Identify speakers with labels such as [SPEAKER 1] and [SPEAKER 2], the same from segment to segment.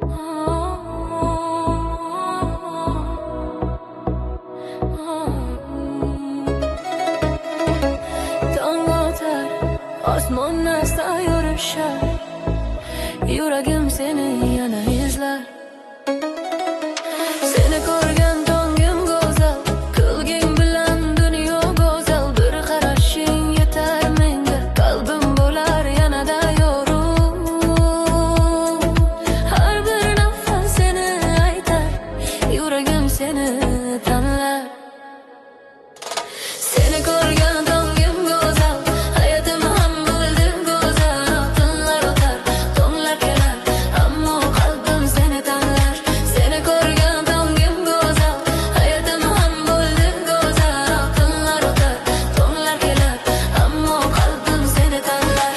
[SPEAKER 1] Tong otar, osmon asta yorishar, yuragim seni yana izlar. Seni ko'rgan tongim go'zal, qilging bilan dunyo go'zal. Bir qarashing yetar menga, qalbim bo'lar yanada yorug'. Har bir nafas seni aytar, yuragim seni tanlar. Seni ko'rgan tongim go'zal, hayotim ham bo'ldi go'zal. Tunlar o'tar, tonglar kelar, ammo qalbim seni tanlar. Seni ko'rgan tongim go'zal, hayotim ham bo'ldi go'zal. Tunlar o'tar, tonglar kelar, ammo qalbim seni tanlar.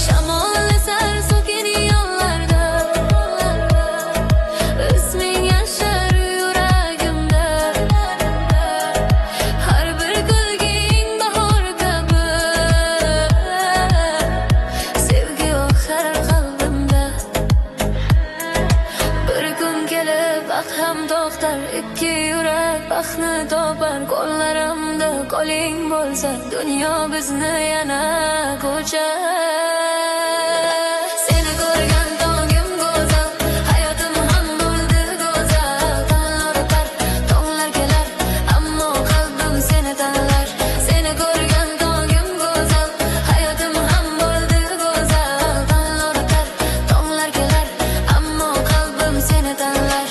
[SPEAKER 1] Shamol esar sokin yollarda, isming yashar yuragimda. Har bir kulging bahor kabi, sevgi oqar qalbimda. Bir kun kelib vaqt ham to'xtar, ikki yurak baxtni topar. Qo'llarimda qo'ling bo'lsa, dunyo bizni yana ko'char. Seni ko'rgan tongim go'zal, hayotim ham bo'ldi go'zal. Tunlar o'tar, tonglar kelar, ammo qalbim seni tanlar. Seni ko'rgan tongim go'zal, hayotim ham bo'ldi go'zal. Tunlar o'tar, tonglar kelar, ammo qalbim seni tanlar.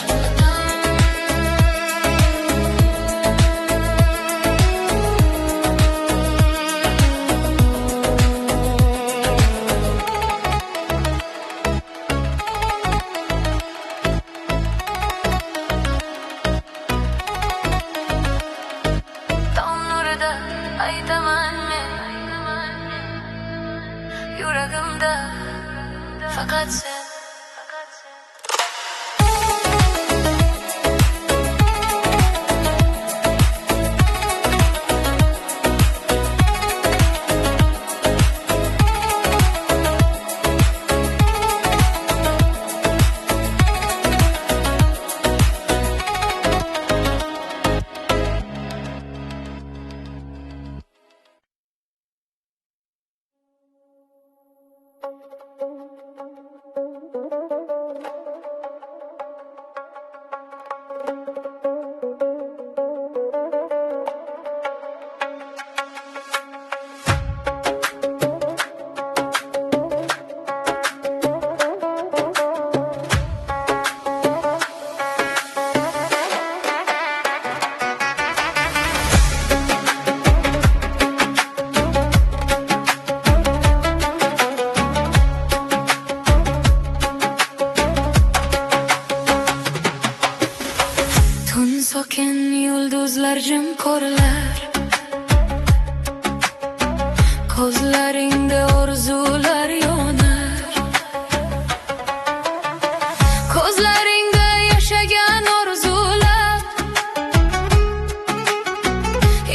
[SPEAKER 1] Tong nurida aytaman men, yuragimda faqat sen. Tun sokin yulduzlar jim ko'rilar, ko'zlaringda orzular yonar. Ko'zlaringda yashagan orzular,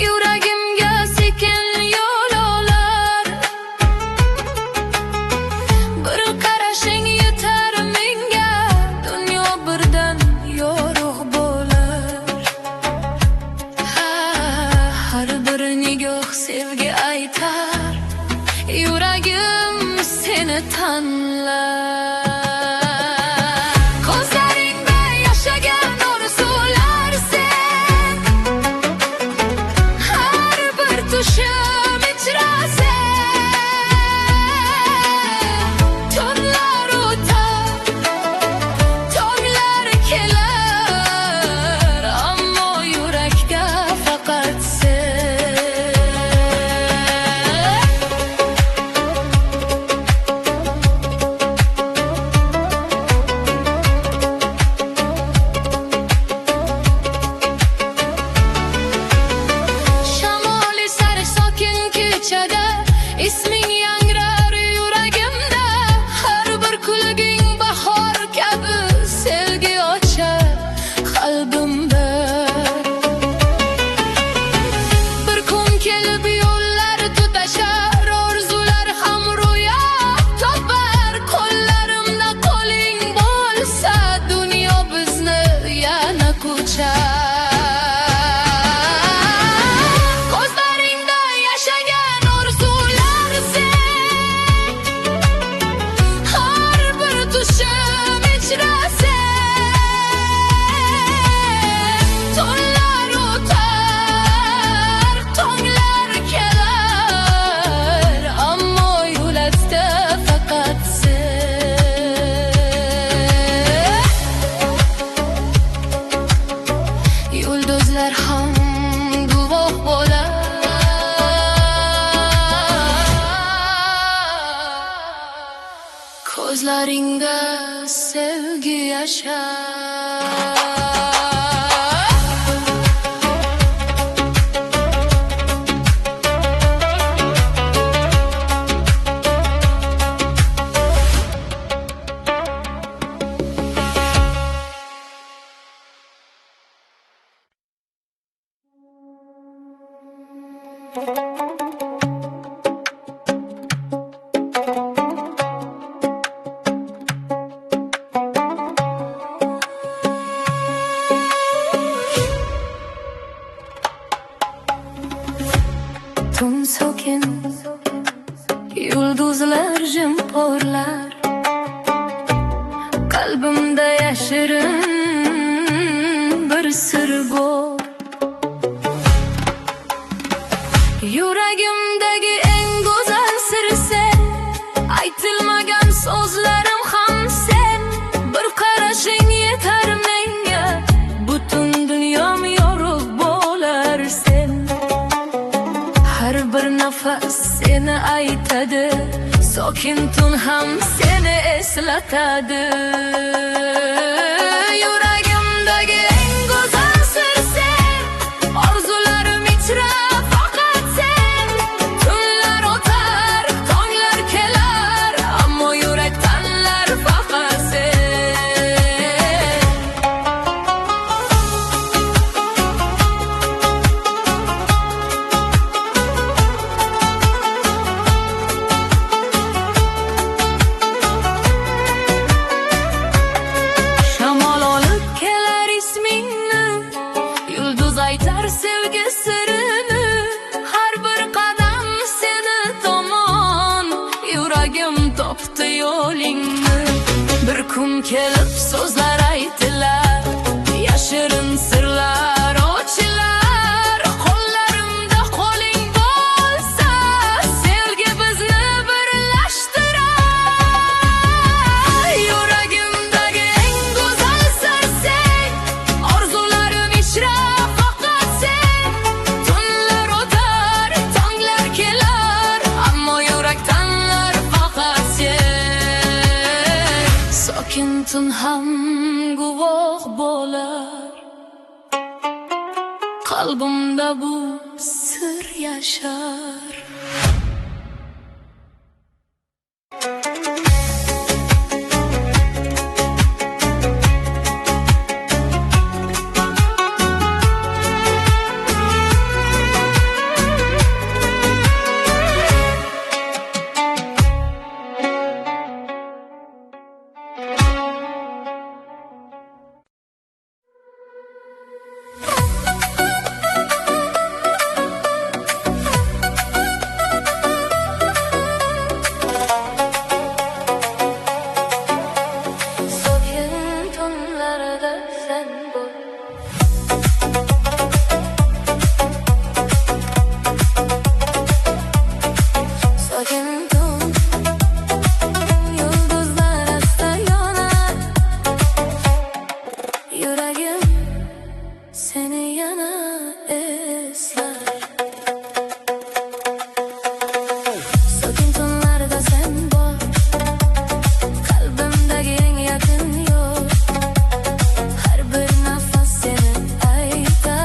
[SPEAKER 1] yuragimga sekin yo'l olar. Bir qarashing yetar menga, dunyo birdan yorug' bo'lar. Har bir nigoh sevgi aytar, yuragim uçar. Gözlerimde yaşayan orzular sen, her bir düşüm içre sen. Tonlar öter, tonlar keler, ammo yürekte fakat sen. Yulduzlar ham guvoh bo'lar, ko'zlaringda sevgi yashar. Tun sokin, yulduzlar jim porlar, qalbimda yashirin bir sir bor. Yuragimdagi eng go'zal sir sen, aytilmagan so'zlarim ham sen. Bir qarashing yetar menga, butun dunyom yorug' bo'lar sen. Har bir nafas seni aytadi, sokin tun ham seni eslatadi. Yuragimdagi eng go'zal sir sen, orzularim ichra faqat sen. Tunlar o'tar, tonglar kelar, ammo yurak tanlar faqat sen. Shamol olib kelar ismingni, yulduz aytar sevgi sirini. Har bir qadam seni tomon, yuragim topdi yo'lingni. Bir kun kelib so'zlar aytilar, yashirin sirlar ochilar. Qo'llarimda qo'ling bo'lsa, sevgi bizni birlashtirar. Yuragimdagi eng go'zal sir sen, orzularim ichra faqat sen. Tunlar o'tar, tonglar kelar, ammo yurak tanlar faqat sen. Sokin tun ham guvoh bo'lar, qalbimda bu sir yashar. Sokin tunlarda sen bo'l, sokin tun, yulduzlar asta yonar. Yuragim seni yana eslar. Sokin tunlarda sen bor, qalbimdagi eng yaqin yo'l. Har bir nafas seni aytar.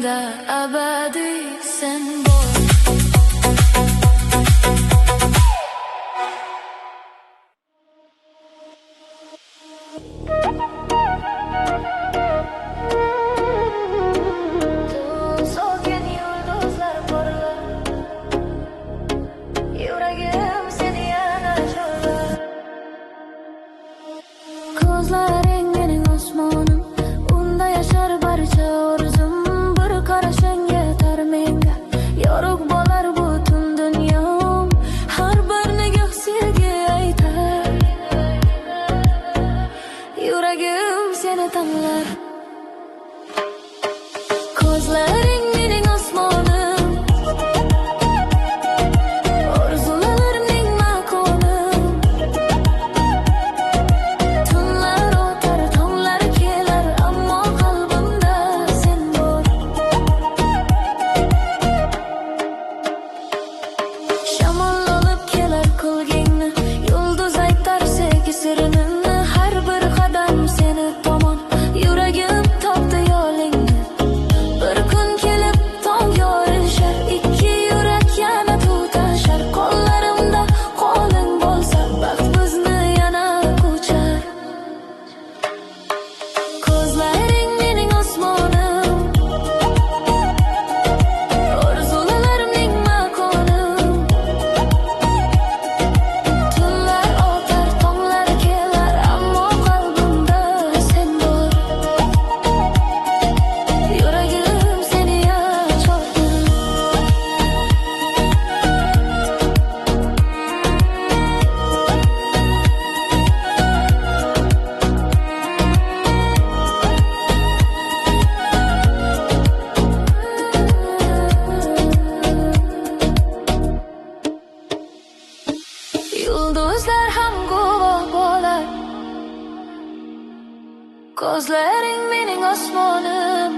[SPEAKER 1] ko'nglimda abadiy sen bor. So'kin yulduzlar porlar, yuragim seni yana chorlar. Ko'zlaring mening osmonim, unda yashar barcha orzum. Bir qarashing yetar menga, yorug' bo'lar butun dunyom. Har bir nigoh sevgi aytar, yuragim seni tanlar. Ko'zlaring mening osmonim, orzularimning makonim. Tunlar o'tar, tonglar kelar, ammo qalbimda sen bor. Shamol olib kelar kulgingni, yulduz aytar sevgi sirini. Har bir qadam seni tomon, yuragim topdi yo'lingni. Bir kun kelib tong yorishar, ikki yurak yana tutashar. Qo'llarimda qo'ling bo'lsa, baxt bizni yana quchar. Ko'zlaring mening osmonim, orzularimning makonim. Tunlar o'tar, tonglar kelar, ammo qalbimda sen bor. Yuragim seni yashordi. Yulduzlar ham guvoh bo'lar, ko'zlaring mening osmonim.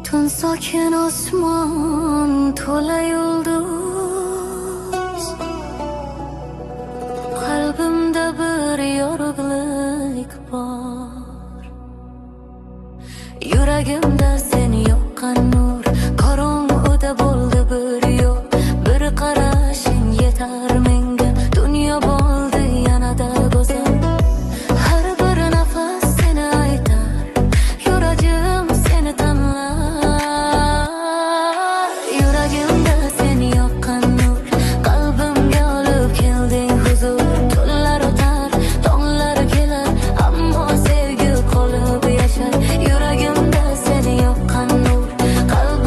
[SPEAKER 1] Tun sokin osmon to'la yulduz, qalbimda bir yorug'lik bor. Yuragimda seni yoqqan nur, qorong'uda bo'ldi bir yo'l. Bir qarashing yetar menga, dunyo bo'ldi yanada go'zal. Har bir nafas seni aytar, yuragim seni tanlar. Yuragimda seni yoqqan nur, qalbimga olib kelding huzur. Tunlar o'tar, tonglar kelar, ammo sevgi qolib yashar. Yuragimda seni yoqqan nur, qalbimga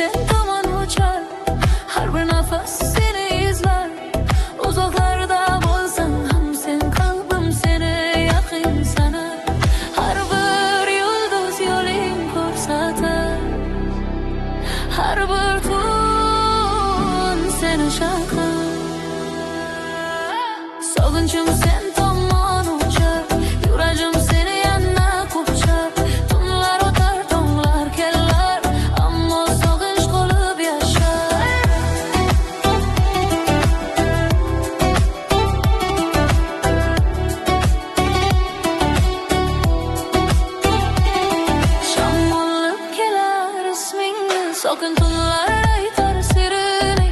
[SPEAKER 1] sen tomon uchar, har bir nafas seni izlar. Uzoqlarda bo'lsam ham sen qalbim seni yaqin sanar. Har bir yulduz yo'ling ko'rsatar, har bir tun seni chaqar. Sog'inchim sen tomon uchar, yuragim seni yana quchar. Tunlar o'tar, tonglar kelar, ammo sog'inch qolib yashar. Shamollab kelar ismingni, sokin tunlar aytar sirini.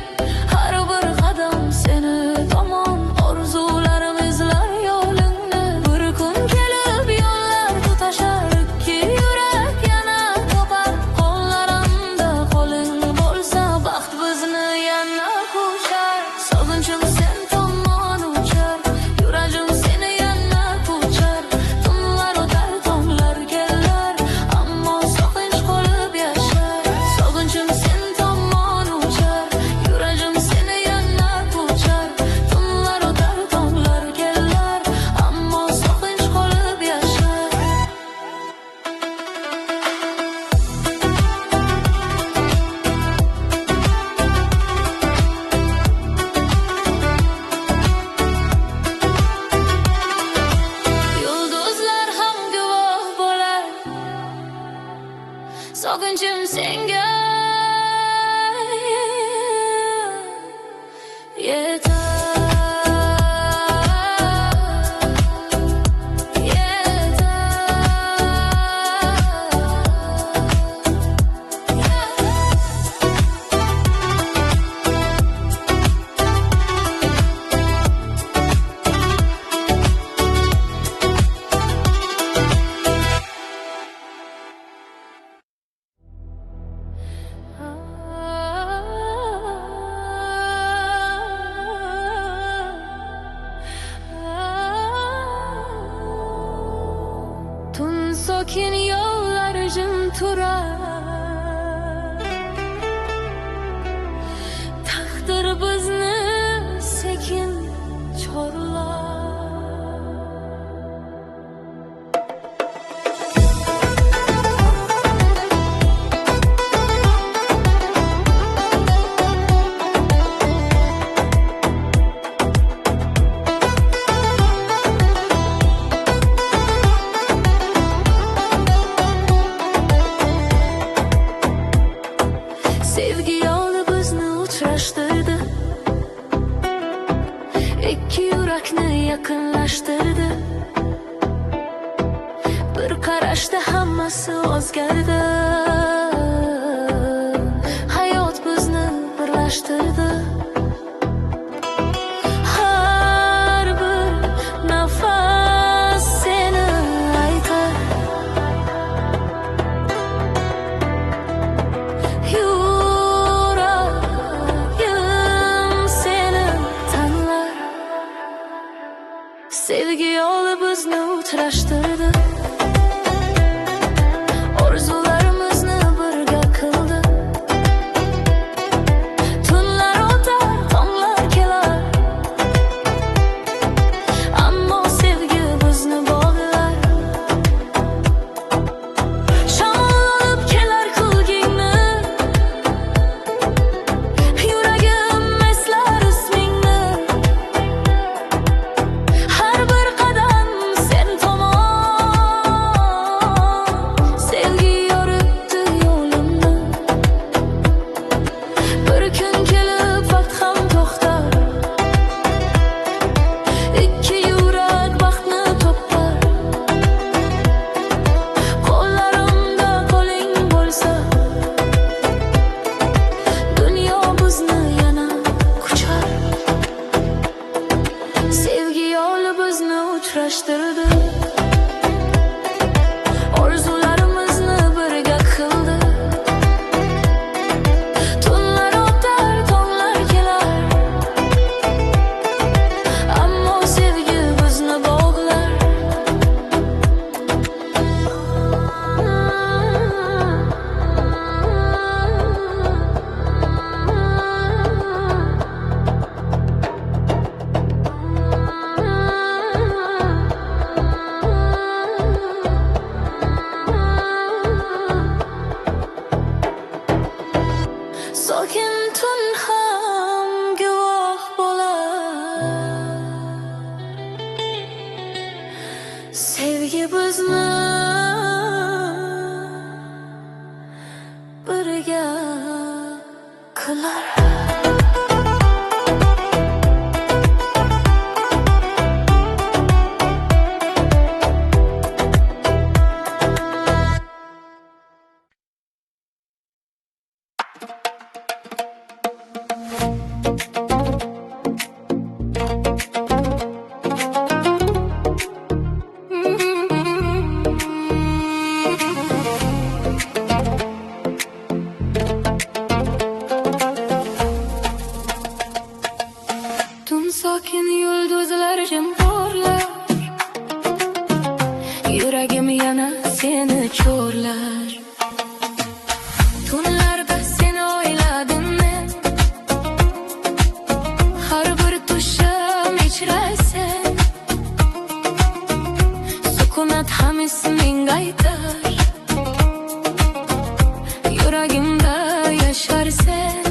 [SPEAKER 1] Har bir qadam seni tomon, orzularim izlar yo'lingni. Bir kun kelib yo'llar tutashar, ikki yurak yana topar. Qo'llarimda qo'ling bo'lsa, baxt bizni yana quchar. Sog'inchim sen tomon uchar, yuragim seni yana quchar. Tunlar o'tar, tonglar kelar, ammo sog'inch qolib yashar. Sog'inchim sen tomon uchar, yuragim seni yana quchar. Tunlar o'tar, tonglar kelar, ammo sog'inch qolib yashar. Yulduzlar ham guvoh bo'lar, sog'inchim senga tun sokin yollar jim turar. Taqdir bizni sekin chorlar. Sevgi yolu bizni uchrashtirdi, ikki yurakni yaqinlashtirdi. Bir qarashda hammasi o'zgardi, hayot bizni birlashtirdi. Har bir nafas seni aytar, yuragim seni tanlar. Sevgi yo'li bizni uchrashtirdi, orzularimizni birga qildi. Tunlar o'tar, tonglar kelar, ammo sevgi bizni bog'lar. Shamollab kelar kulgingni, yuragim eslar ismingni. Har bir qadam sen tomon, sevgi yoritdi yo'limni. Bir kun kelib vaqt ham to'xtar, ikki yurak baxtni topar. Qo'llarimda qo'ling bo'lsa, dunyo bizni yana quchar. Sevgi yo'li bizni uchrashtirdi, orzularimizni birga qildi. Tunlar o'tar, tonglar kelar, ammo sevgi bizni bog'lar. Sevgi bizni birga qilar. Tun sokin yulduzlar jim porlar, yuragim yana seni chorlar. Tunlarda seni o'yladim men, har bir tushim ichrasan. Sukunat ham isming aytar, yuragimda yasharsan.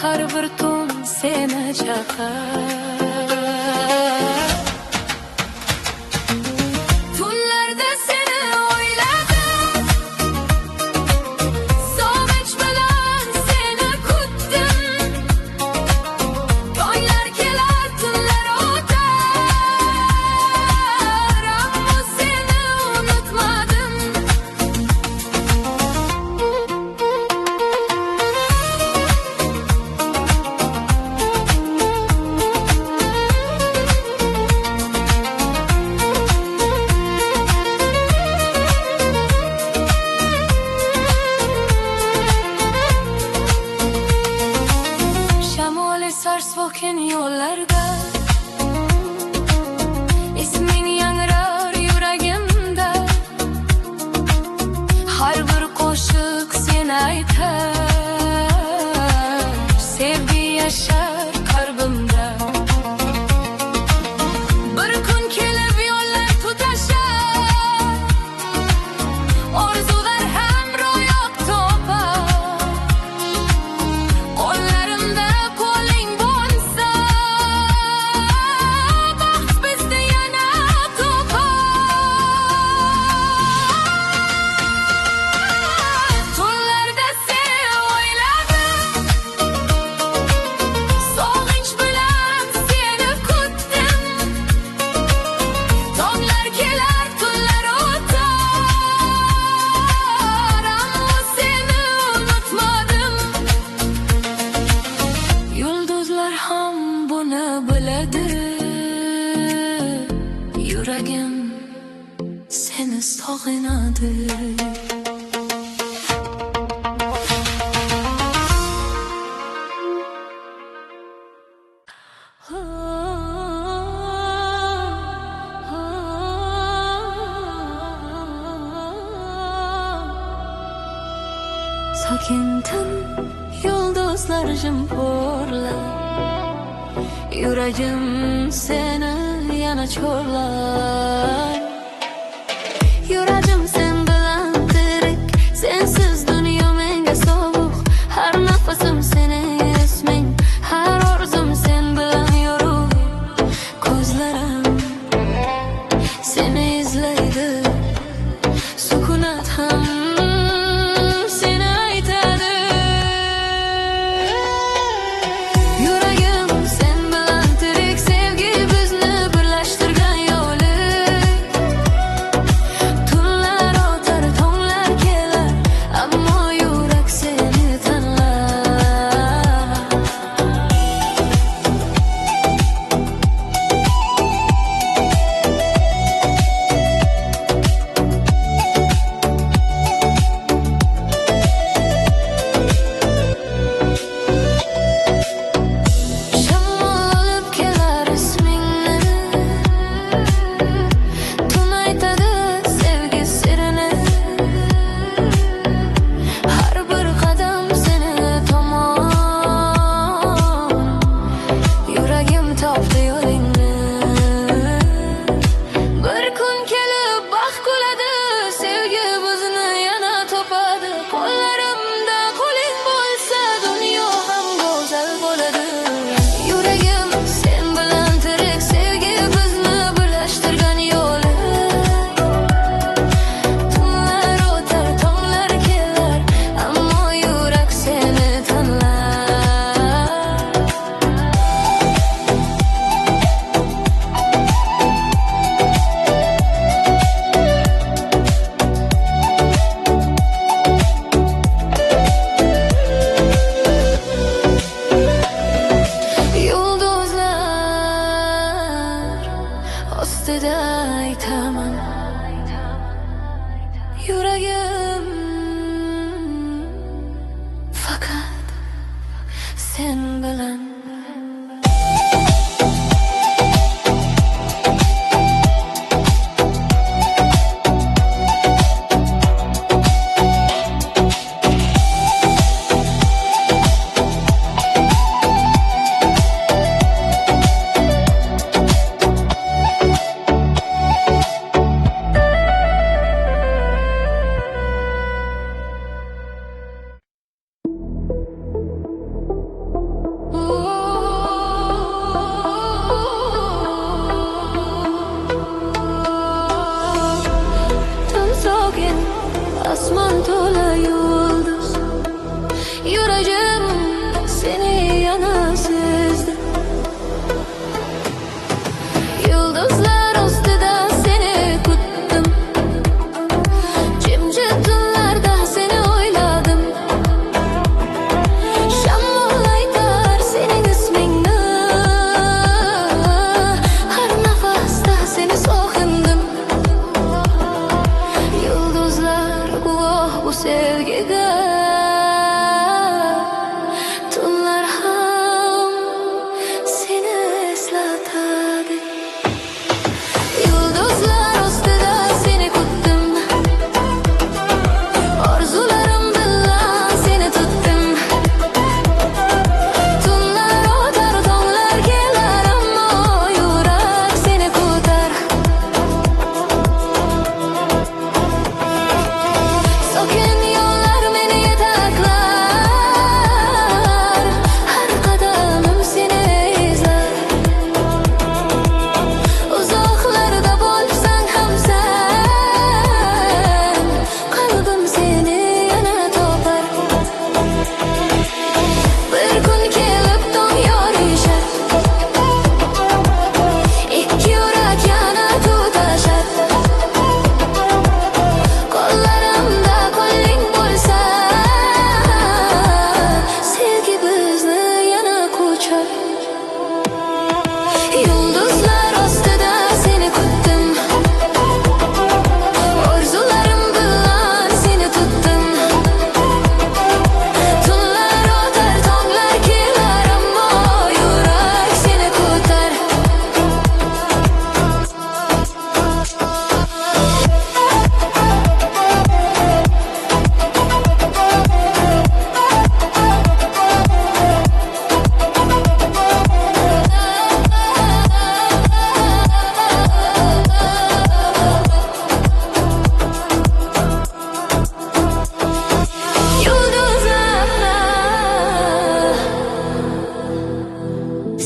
[SPEAKER 1] Har bir tun seni chaqar. Tunlarda seni o'yladim, sog'inch bilan seni kutdim. Tonglar kelar, tunlar o'tar, ammo seni unutmadim. Sarsvoken yo'llarga isming yangrar yuragimda. Har bir qo'shiq seni aytar, sevgi yashar qalbimda. Bir kun kelib yo'llar tutashar, orzular ham ro'yob topar. Qo'llarimda qo'ling bo'lsa, baxt bizni yana topar. Tunlarda seni o'yladim, sog'inch bilan seni kutdim. Tonglar kelar, tunlar o'tar, ammo seni unutmadim. Yulduzlar ham buni biladi, yuragim seni sog'inadi. Sokin tun yulduzlar jim porlar, yuragim seni yana chorlar. Yuragim sen bilan tirik, sensiz dunyo menga sovuq. Har nafasim sening isming, har orzum sen bilan yorug'. Ko'zlarim seni izlaydi, sukunat ham seni aytadi. Yuragim sen bilan tirik, sevgi bizni birlashtirgan yo'li. Tunlar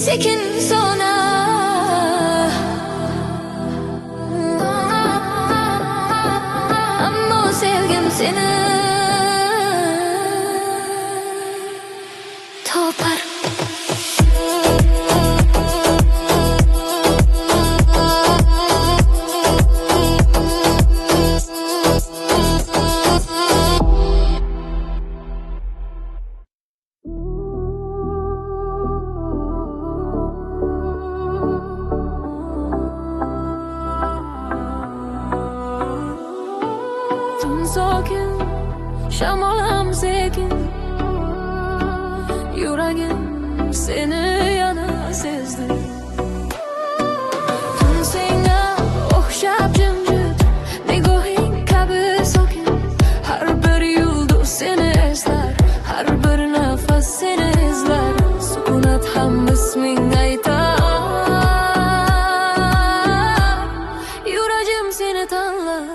[SPEAKER 1] sekin so'nar. Ammo sevgim seni topar. Tun sokin, shamol ham sekin, yuragim seni yana sezdi. Tun senga o'xshab jimjit, nigohing kabi sokin, har bir yulduz seni eslar, har bir nafas seni izlar. Sukunat ham isming aytar, yuragim seni tanlar.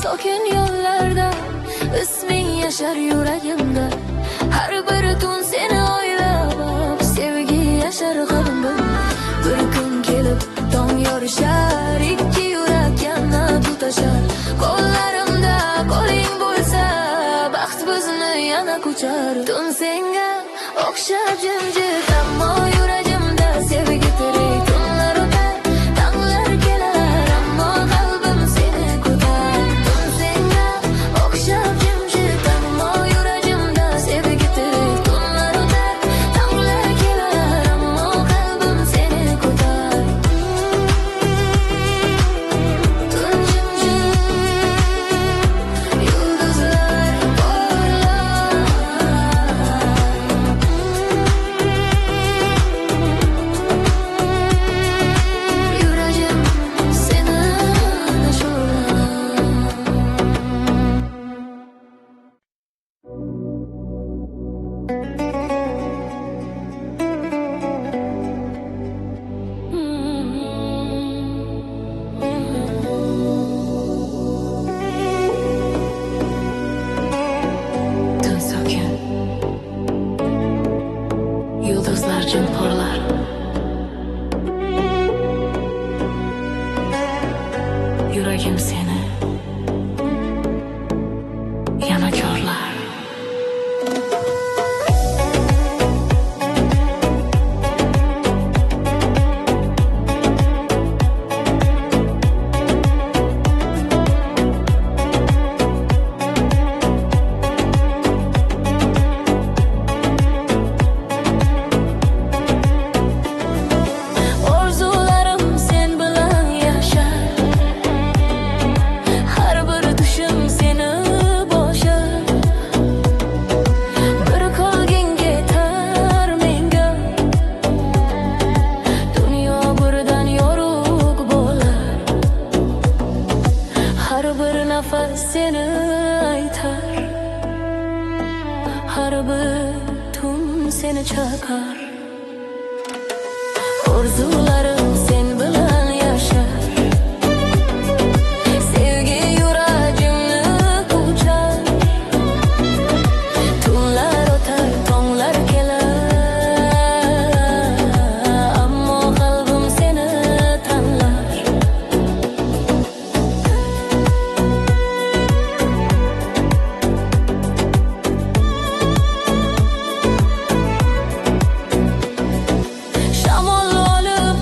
[SPEAKER 1] Sokin yollarda isming yashar yuragimda, har bir tun seni o'ylab sevgi yashar qalbimda. Bir kun kelib tong yorishar, ikki yurak yana tutashar. Qo'llarimda qo'ling bo'lsa, baxt bizni yana ko'char. Tun senga o'xshab jimjit, ammo yuragimda sevgi tirik. Tunlar o'tar, tonglar kelar, ammo qalbim seni kutar. Yulduzlar jim porlar, yuragim seni yana ko'rlar. Seni aytar, har bir tun seni chaqar. Orzularim sen bilan yashar, sevgi yuragimni quchar. Tunlar o'tar, tonglar kelar, ammo qalbim seni tanlar. Shamol olib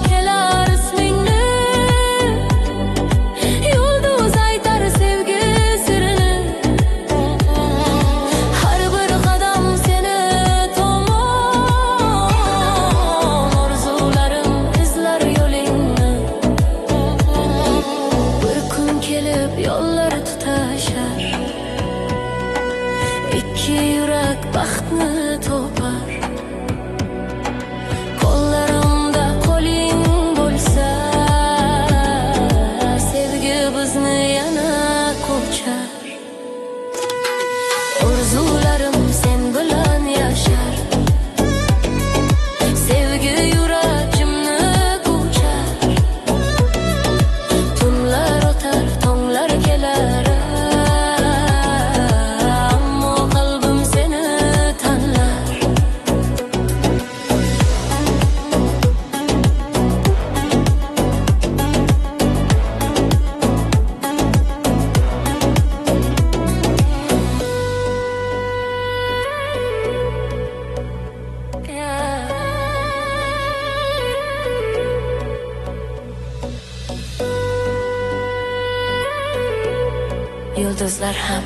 [SPEAKER 1] yulduzlar ham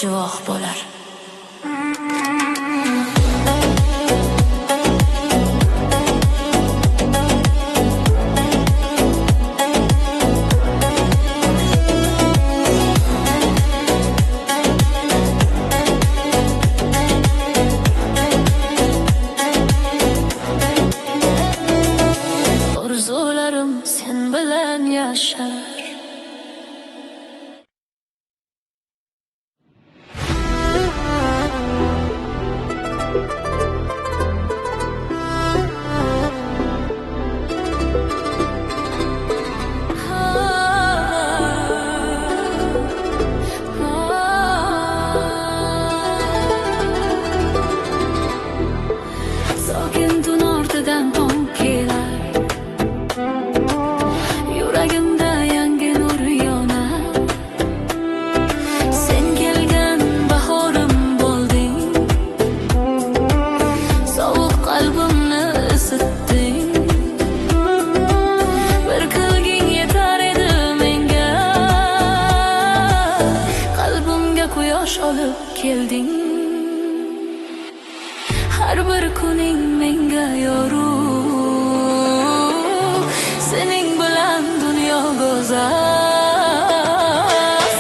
[SPEAKER 1] guvoh bo'lar. Orzularim sen bilan yashar. Sokin tun ortidan tong kelar, yuragimda yangi nur yonar. Sen kelgan bahorim bo'lding, sovuq qalbimni isitding. Bir qilging yetar edi menga, qalbimga quyosh olib kelding. Har bir kuning menga yorug', sening bilan dunyo go'zal.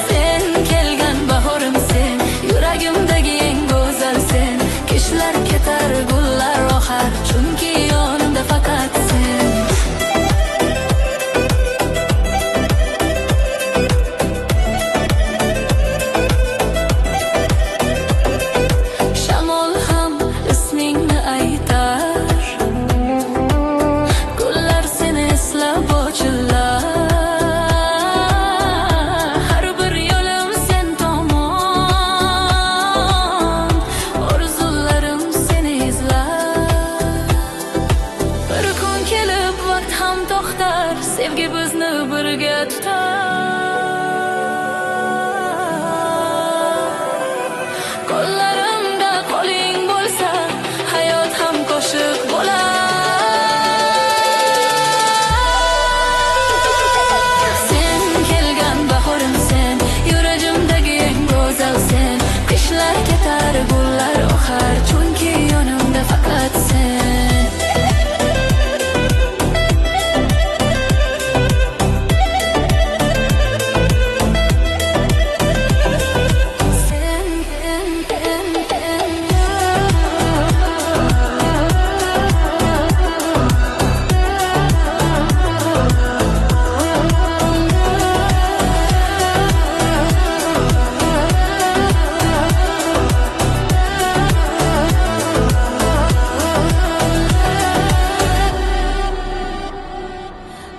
[SPEAKER 1] Sen kelgan bahorim sen, yuragimdagi eng go'zal sen. Kishlar ketar, gullar oqar, chunki yonimda faqat sen. Shamol ham ismingni aytar, gullar seni eslab ochillar. Har bir yo'lim sen tomon, orzularim seni izlar. Bir kun kelib vaqt ham to'xtar, sevgi bizni birga tutar. Qo'llarimda qo'ling bo'lsa, hayot ham qo'shiq bo'lar. Sen kelgan bahorim sen, yuragimdagi eng go'zal sen. Qishlar ketar, gullar oqar, chunki yonimda faqat sen.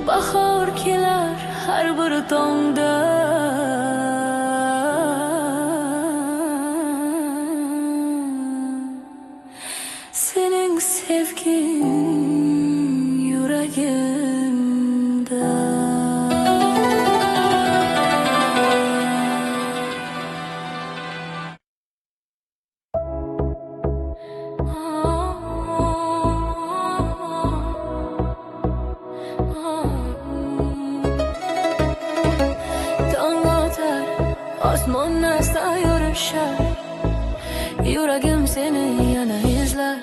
[SPEAKER 1] Bahor kelar har bir tongda, sening sevging yuragimda. Tong otar, osmonni sayrishar, yuragim seni yana izlar.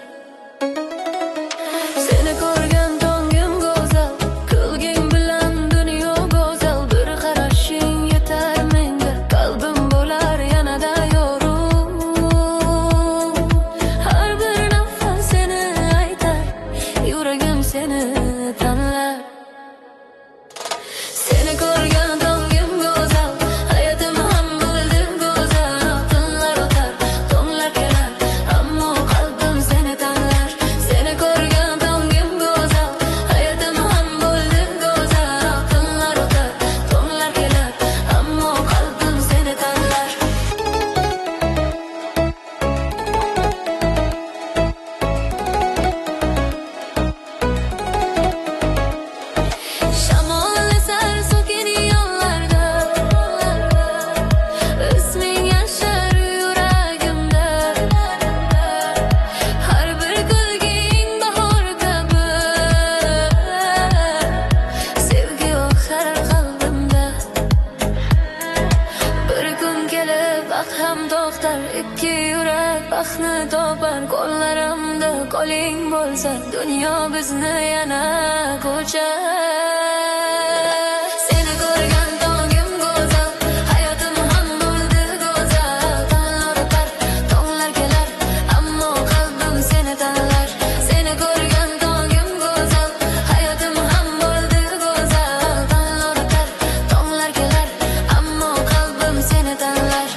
[SPEAKER 1] Seni ko'rgan tongim go'zal, qilging bilan dunyo go'zal. Bir qarashing yetar menga, qalbim bo'lar yanada yorug'. Har bir nafas seni aytar, yuragim seni tanlar. Seni ko'rgan tongim go'zal, hayotim ham bo'ldi go'zal. Tunlar o'tar, tonglar kelar, ammo qalbim seni tanlar. baxtni topar qo'llarimda qo'ling bo'lsa, dunyo bizni yana ko'char. Seni ko'rgan tongim go'zal, hayotim ham bo'ldi go'zal. Tonglar o'tar, tonglar kelar, ammo qalbim seni tanlar. Seni ko'rgan tongim go'zal, hayotim ham bo'ldi go'zal. Tonglar o'tar, tonglar kelar, ammo qalbim seni tanlar.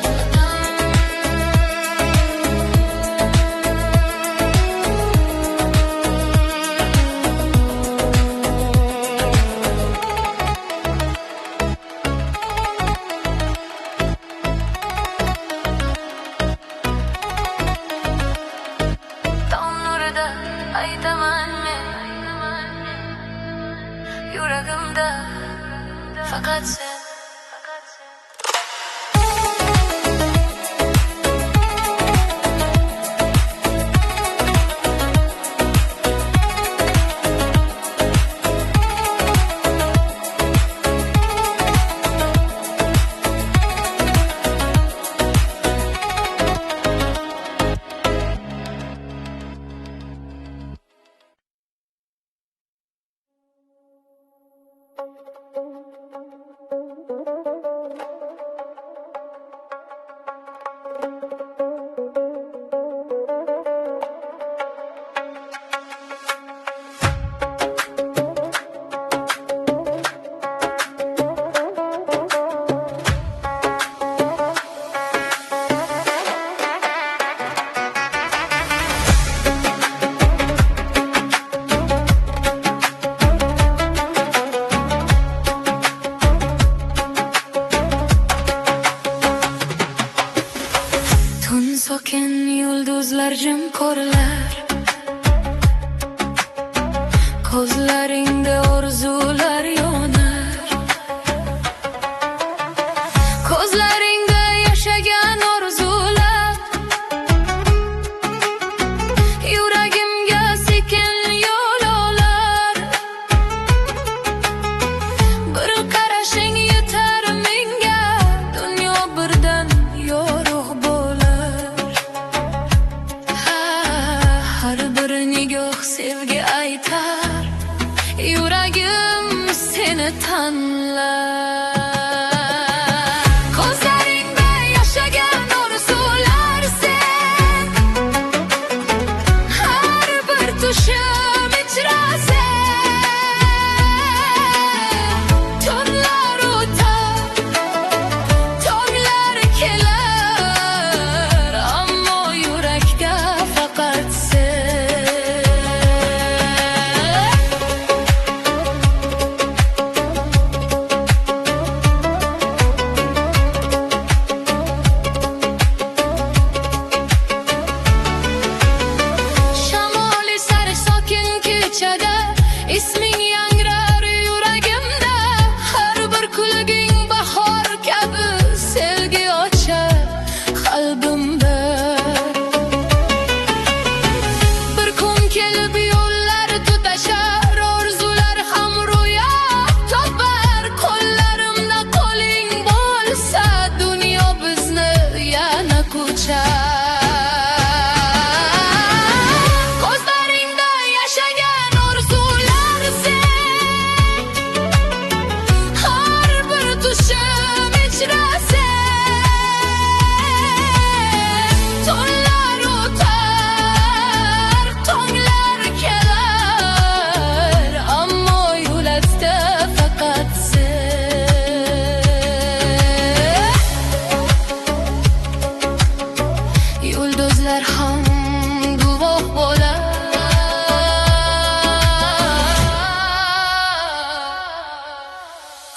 [SPEAKER 1] Aytaman men yuragimda faqat sen. Sokin yulduzlar jim ko'rilar, ko'zlaringda orzular yonar. Ko'zlaringda yashagan orzular yuragimga sekin yo'l olar. Bir qarashing yetar menga, dunyo birdan yorug' nigoh sevgi aytar, yuragim seni tanlar. Ko'zlaringda yashagan orzular sen, har bir tushim ichra sen. Tunlar o'tar, tonglar kelar, ammo yurakda faqat sen. İsmin yangrar yuragimda, har bir kulging bahor kabi sevgi ochar qalbimda. Bir kun kelib yo'llar tutashar, orzular ham ro'yab topar. Qo'llarimda qo'ling bo'lsa, dunyo bizni yana ko'char. Yulduzlar ham guvoh bo'lar,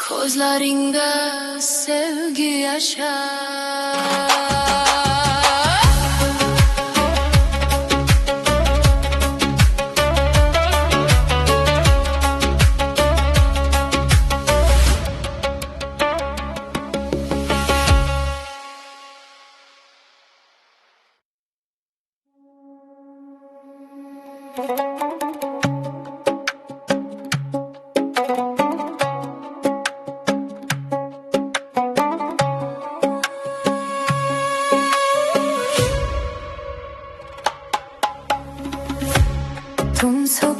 [SPEAKER 1] ko'zlaringda sevgi yashar.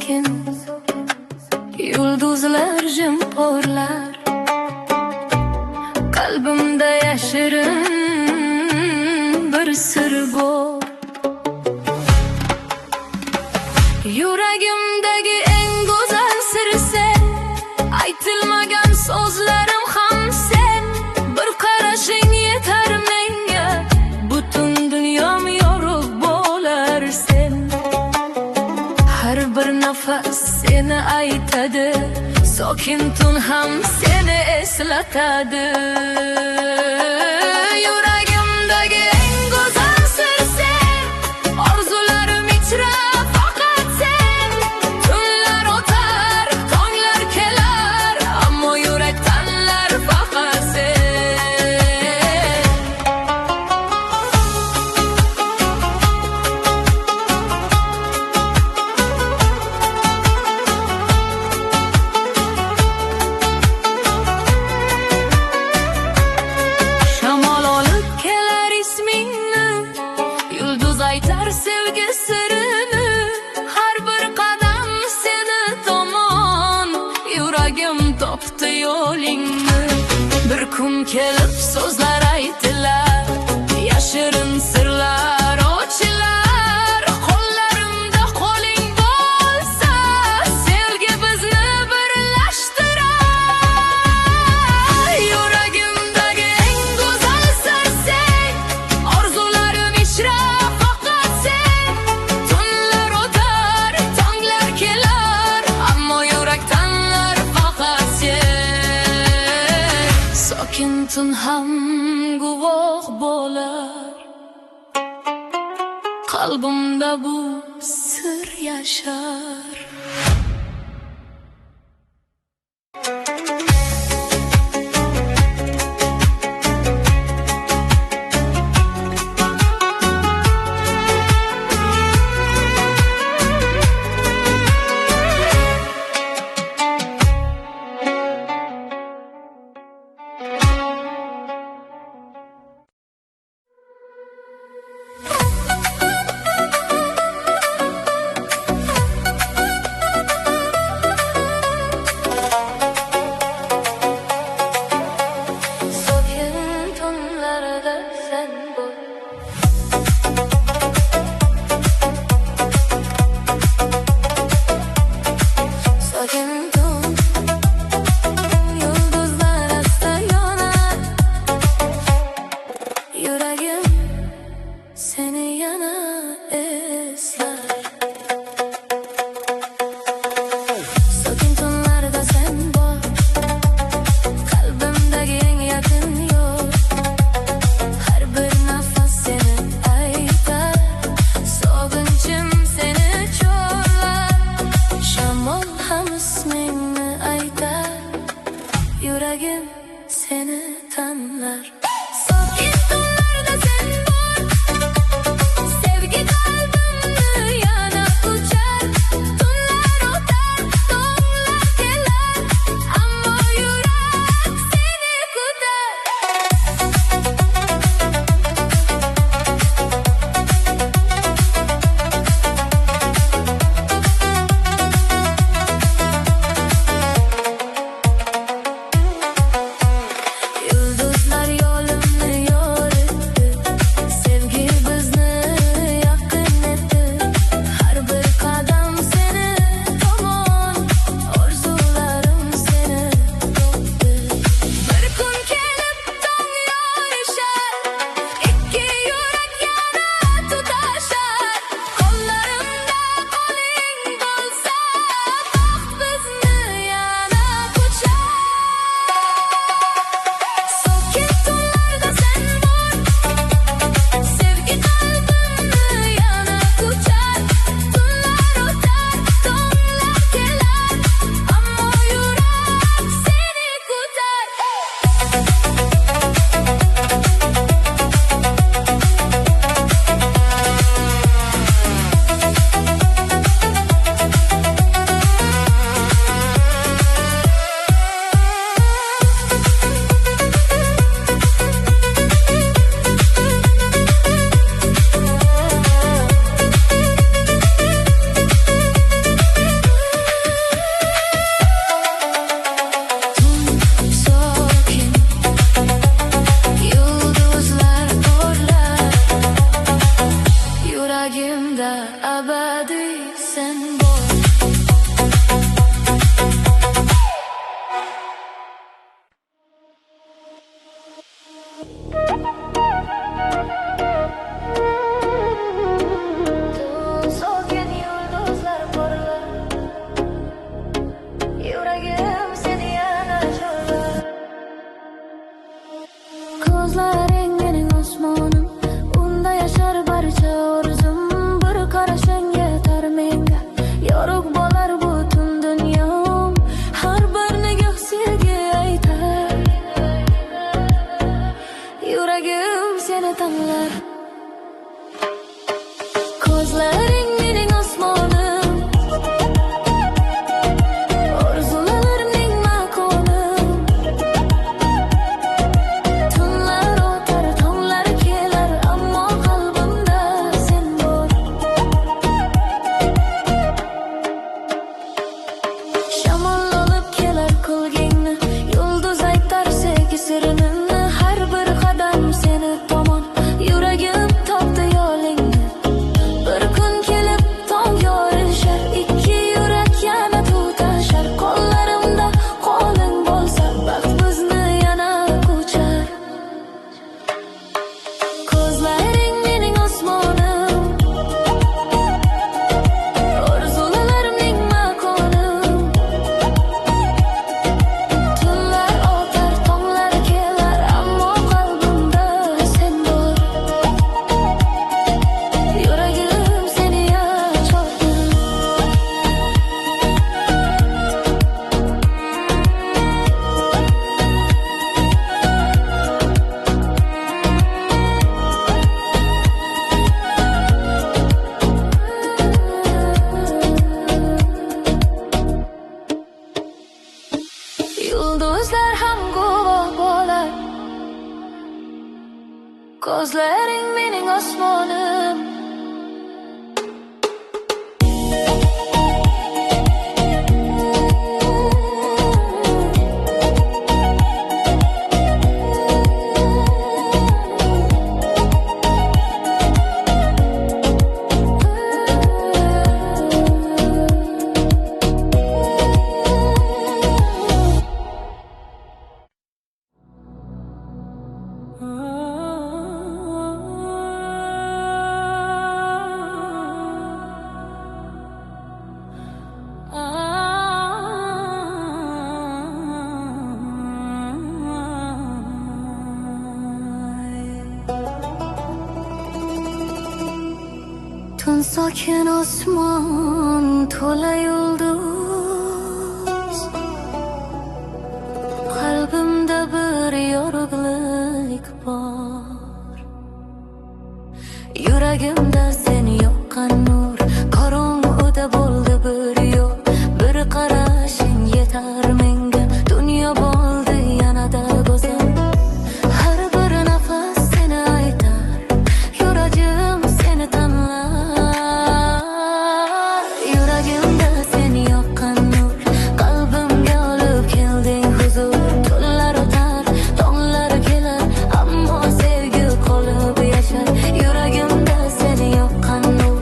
[SPEAKER 1] sokin, yulduzlar jim porlar, qalbimda yashirin bir sir bor. Yuragimdagi eng go'zal sir sen, aytilmagan so'zlarim ham sen. Bir qarashing yetar menga, butun dunyom yorug' bo'lar sen. Har bir nafas seni aytadi, sokin tun ham seni eslatadi. Yuragimdagi eng go'zal sir sen, orzularim ichra faqat sen. Tunlar o'tar, tonglar kelar, ammo yurak tanlar faqat sen. Shamol olib kelar ismingni, yulduz aytar sevgi sirini. Har bir qadam seni tomon, yuragim topdi yo'lingni. Bir kun kelib so'zlar aytilar, yashirin sirlar ochilar. Qo'llarimda qo'ling bo'lsa, sevgi bizni birlashtirar. Yuragimdagi eng go'zal sir sen, orzularim ichra faqat sen. Tunlar o'tar, tonglar kelar, ammo yurak tanlar faqat sen. Sokin tun ham guvoh bo'lar, qalbimda bu sir yashar. yuragimda abadiy sen bor. So'kin yulduzlar porlar, yuragim seni yana chorlar. Ko'zlaring mening osmonim, unda yashar barcha orzum. Bir qarashingga yetar menga, yorug' bo'lar butun dunyom. Har bir nigoh sevgi aytar, yuragim seni tanlar. Ko'zlaring mening osmonim, orzularimning makonim. Tunlar o'tar, tonglar kelar, ammo qalbimda sen bor. Shamol olib kelar kulgingni, yulduz aytar sevgi sirini. Har bir qadam seni tomon, yuragim topdi yo'lingni. Bir kun kelib tong yorishar, ikki yurak yana tutashar. Qo'llarimda qo'ling bo'lsa, baxt bizni yana quchar. Ko'zlaring mening osmonim, orzularimning makonim. Tunlar o'tar, tonglar kelar, ammo qalbimda sen bor. Yuragim seni yashordi. Yulduzlar ham guvoh bo'lar, ko'zlaring mening osmonim. Tun sokin osmon to'la yulduz, qalbimda bir yorug'lik bor. Yuragimda sen yoqqan nur, qorong'uda bo'ldi bir yo'l. Bir qarashing yetar menga, dunyo bo'ldi yanada go'zal. Har bir nafas seni aytar, yuragim seni tanlar. Yuragimda sen yoqqan nur, qalbimga olib kelding huzur. Tunlar o'tar, tonglar kelar, ammo sevgi qolib yashar. Yuragimda sen yoqqan nur,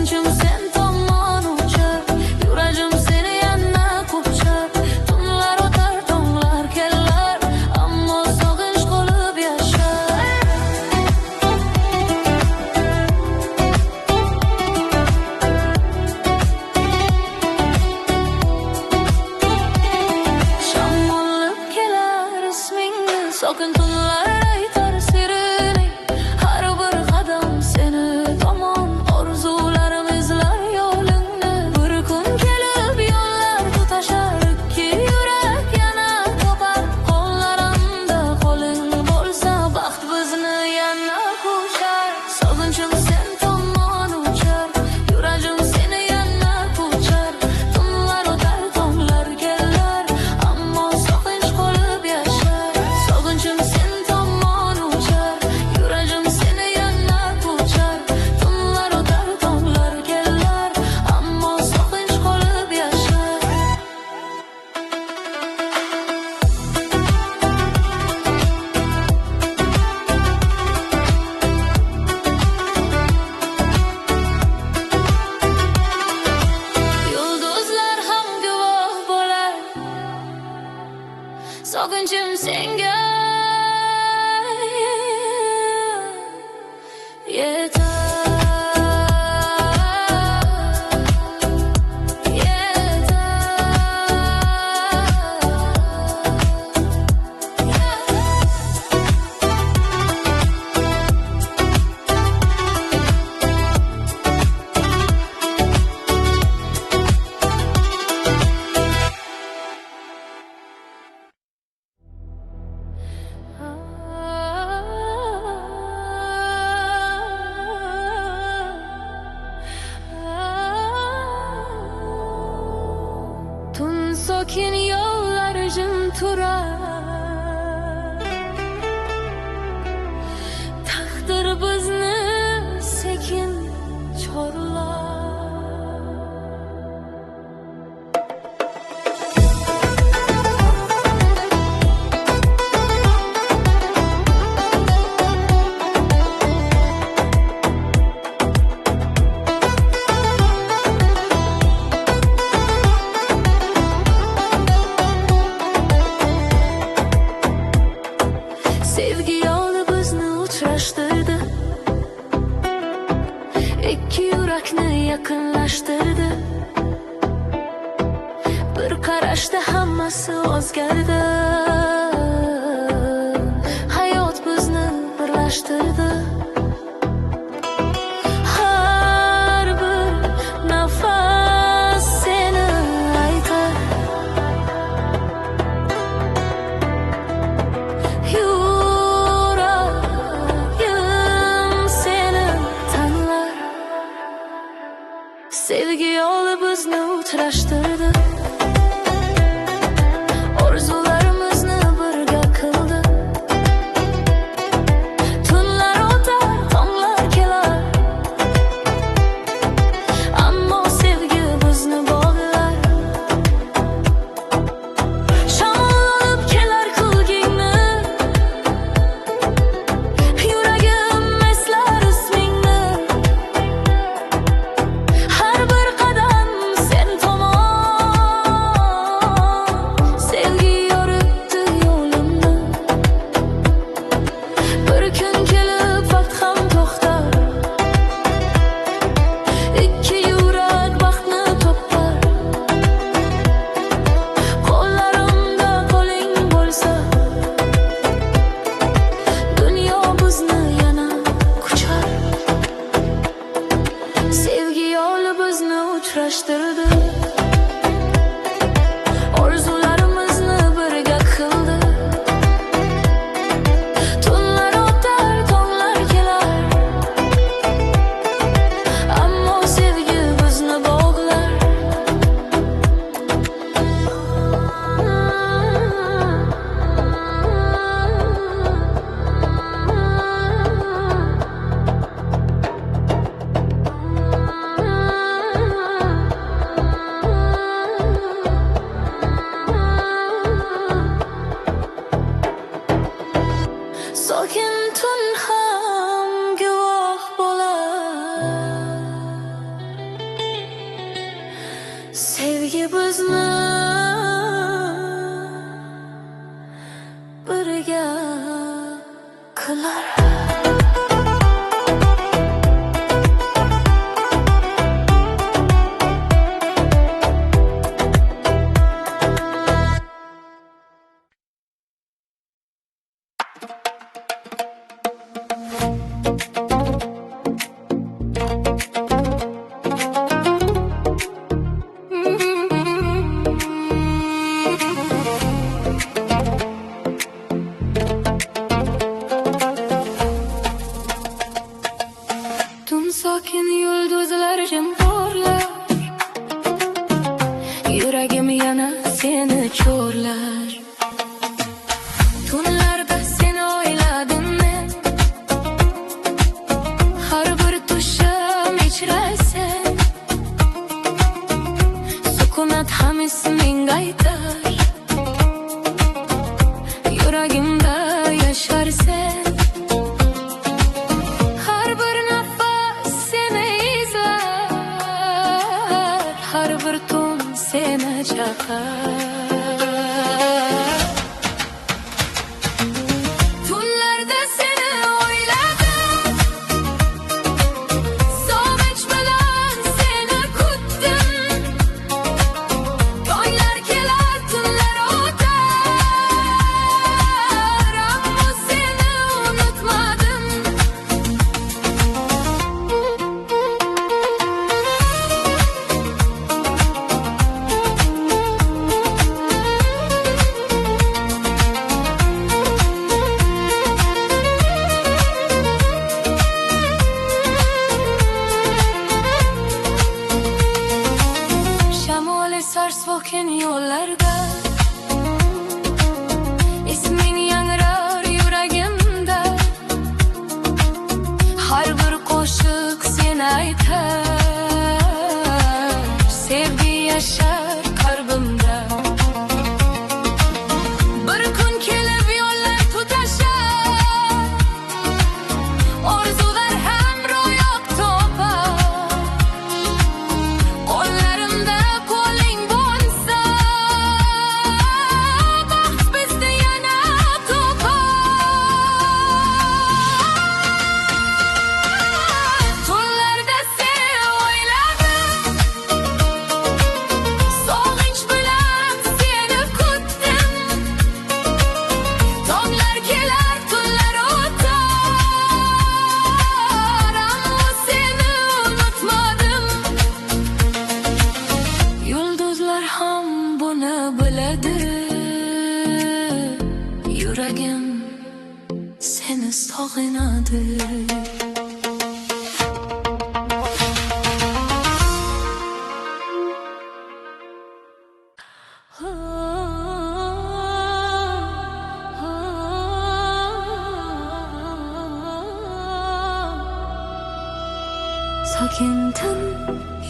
[SPEAKER 1] Sog'inchim sen tomon uchar, yuragim seni yana quchar. Tunlar o'tar, tonglar kelar, ammo sog'inch qolib yashar. Shamollab kelar ismingni, sokin tunlar aytar siring. Har bir qadam seni tomon, orzularim izlar yo'lingni. Bir kun kelib yo'llar tutashar, ikki yurak yana topar. Qo'llarimda qo'ling bo'lsa, baxt bizni yana quchar. Sog'inchim sen tomon uchar, yuragim seni yana quchar. Tunlar o'tar, tonglar kelar, ammo sog'inch qolib yashar. Sog'inchim sen tomon uchar, yuragim seni yana quchar. Tunlar o'tar, tonglar kelar, ammo sog'inch qolib yashar. Yulduzlar ham guvoh bo'lar, sog'inchim senga tun sokin yollar jim turar. Taqdir bizni sekin chorlar. Sevgi yo'li bizni uchrashtirdi, ikki yurakni yaqinlashtirdi. Bir qarashda hammasi o'zgardi, hayot bizni birlashtirdi. Har bir nafas seni aytar, yuragim seni tanlar. Sevgi yo'li bizni uchrashtirdi, orzularimizni birga qildi. Tunlar o'tar, seni chorlar. Tunlarda seni o'yladim men, har bir tushim ichrasan. Sukunat ham isming aytar, yuragimda yasharsan. Har bir nafas seni izlar, har bir tun seni chaqar. Tunlarda seni o'yladim, sog'inch bilan seni kutdim. Tonglar kelar, tunlar o'tar, ammo seni unutmadim. Shamol esar sokin yo'llarga, isming yangrar yuragimda. Har bir qo'shiq seni aytar, sevgi yashar qalbimda. Bir kun kelib yo'llar tutashar, orzular ham ro'yob topar. Qo'llarimda qo'ling bo'lsa, baxt bizni yana topar. Tunlarda seni o'yladim, sog'inch bilan seni kutdim. Tonglar kelar, tunlar o'tar, ammo seni unutmadim. Yulduzlar ham buni biladi, yuragim seni sog'inadi. Sokin tun,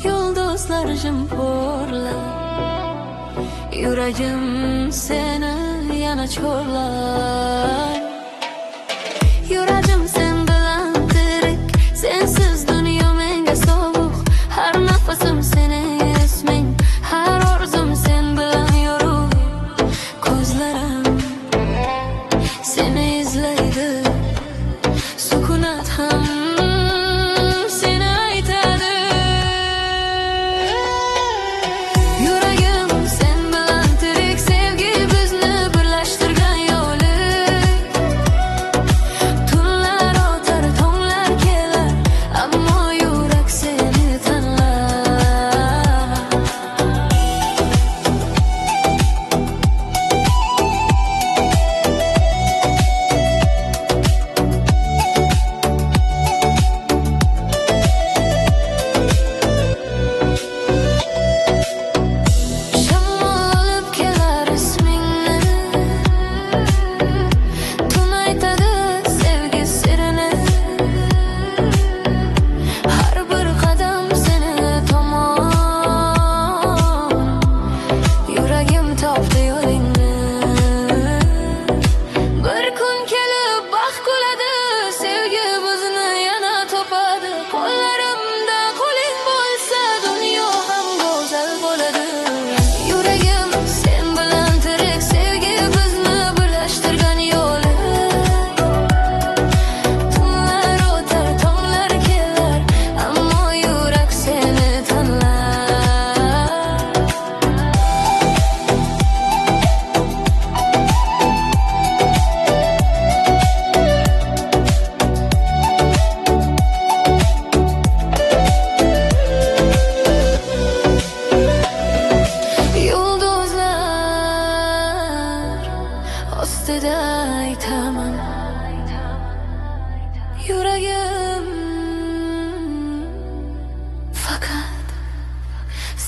[SPEAKER 1] yulduzlar jim porlar, yuragim seni yana chorlar. Yuragim sen bilan tirik, sensiz dunyo menga sovuq. Har nafasim sening isming, har orzum sen bilan yorug'. Ko'zlarim seni izlaydi, sukunat ham seni aytadi. Yuragim sen bilan tirik, sevgi bizni birlashtirgan yo'li. Tunlar o'tar, tonglar kelar, ammo yurak seni tanlar. Shamol olib kelar ismingni, tun aytadi sevgi sirini. Har bir qadam seni tomon, yuragim topdi yo'lingni. Bir kun kelib baxt kuladi, sevgi bizni yana topadi. Qo'llarimda qo'ling bo'lsa, dunyo ham go'zal bo'ladi. Yuragim sen bilan tirik, sevgi bizni birlashtirgan yo'li. Tunlar o'tar, tonglar kelar, ammo yurak seni tanlar. Yulduzlar ostida aytaman, yuragim faqat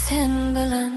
[SPEAKER 1] sen bilan.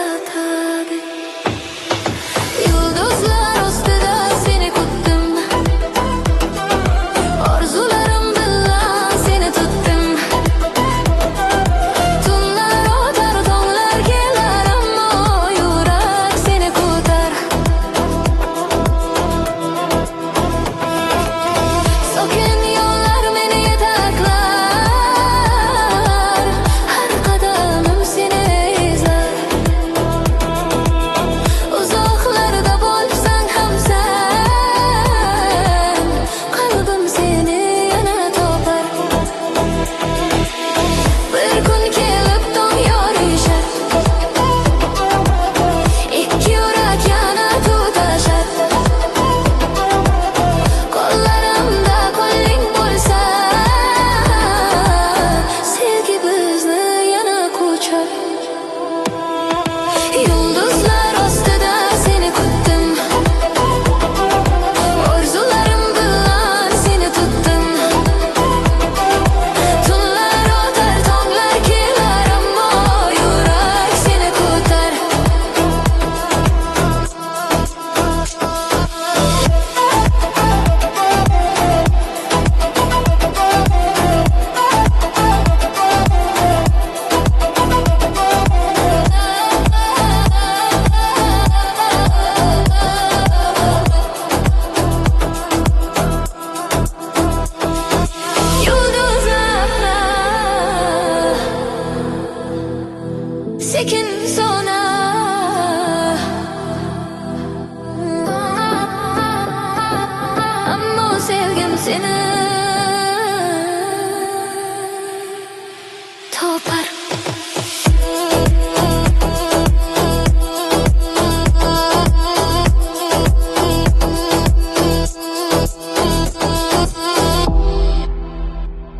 [SPEAKER 1] था